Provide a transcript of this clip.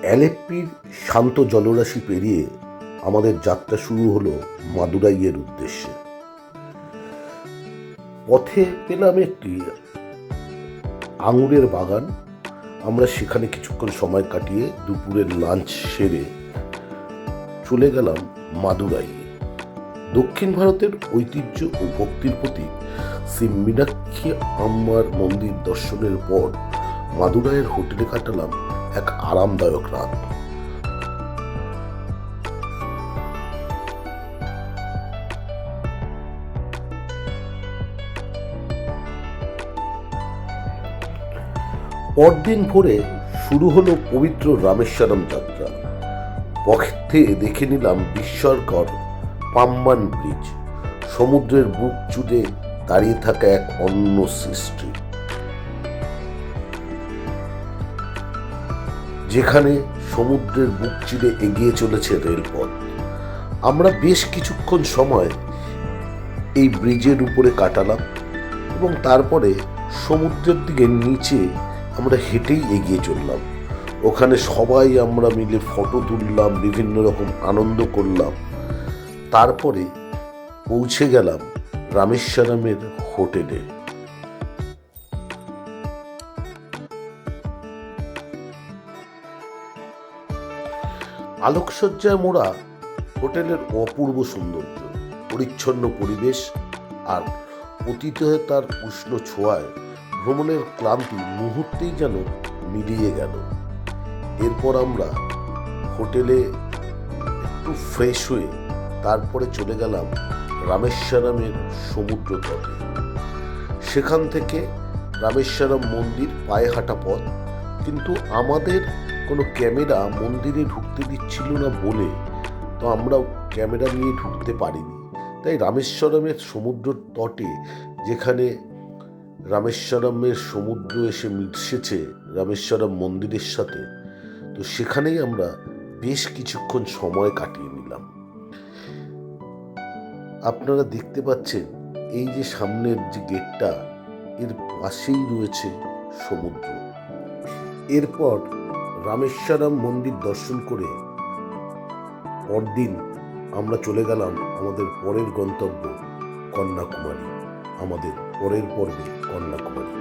অ্যালেপ্পির শান্ত জলরাশি পেরিয়ে আমাদের যাত্রা শুরু হলো মাদুরাইয়ের উদ্দেশ্যে। পথে পেলাম একটি আঙুরের বাগান। আমরা সেখানে কিছুক্ষণ সময় কাটিয়ে দুপুরের লাঞ্চ সেরে চলে গেলাম মাদুরাইয়ে। দক্ষিণ ভারতের ঐতিহ্য ও ভক্তির প্রতীক শ্রী মীনাক্ষী আম্মার মন্দির দর্শনের পর মাদুরাইয়ের হোটেলে কাটালাম এক আরামদায়ক রাত। পরদিন ভোরে শুরু হলো পবিত্র রামেশ্বরম যাত্রা। পথে দেখে নিলাম বিস্ময়কর পাম্বান ব্রিজ, সমুদ্রের বুক জুড়ে দাঁড়িয়ে থাকা এক অন্য সৃষ্টি, যেখানে সমুদ্রের বুক চিরে এগিয়ে চলেছে রেলপথ। আমরা বেশ কিছুক্ষণ সময় এই ব্রিজের উপরে কাটালাম এবং তারপরে সমুদ্রের দিকে নিচে আমরা হেঁটেই এগিয়ে চললাম। ওখানে সবাই আমরা মিলে ফটো তুললাম, বিভিন্ন রকম আনন্দ করলাম। তারপরে পৌঁছে গেলাম রামেশ্বরমের হোটেলে। আলোকসজ্জায় মোড়া হোটেলের অপূর্ব সৌন্দর্য, পরিচ্ছন্ন পরিবেশ আর অতিথিয়তার উষ্ণ ছোঁয়ায় ভ্রমণের ক্লান্তি মুহূর্তেই যেন মিলিয়ে গেল। এরপর আমরা হোটেলে একটু ফ্রেশ হয়ে তারপরে চলে গেলাম রামেশ্বরমের সমুদ্র তটে। সেখান থেকে রামেশ্বরম মন্দির পায়ে হাঁটা পথ, কিন্তু আমাদের কোনো ক্যামেরা মন্দিরে ঢুকতে দিচ্ছিল না বলে তো আমরা ক্যামেরা নিয়ে ঢুকতে পারিনি। তাই রামেশ্বরমের সমুদ্র তটে, যেখানে রামেশ্বরমের সমুদ্র এসে মিশেছে রামেশ্বরম মন্দিরের সাথে, তো সেখানেই আমরা বেশ কিছুক্ষণ সময় কাটিয়ে নিলাম। আপনারা দেখতে পাচ্ছেন এই যে সামনের যে গেটটা, এর পাশেই রয়েছে সমুদ্র। এরপর রামেশ্বরম মন্দির দর্শন করে পরদিন আমরা চলে গেলাম আমাদের পরের গন্তব্য কন্যাকুমারী, আমাদের পরের পর্বে কন্যাকুমারী।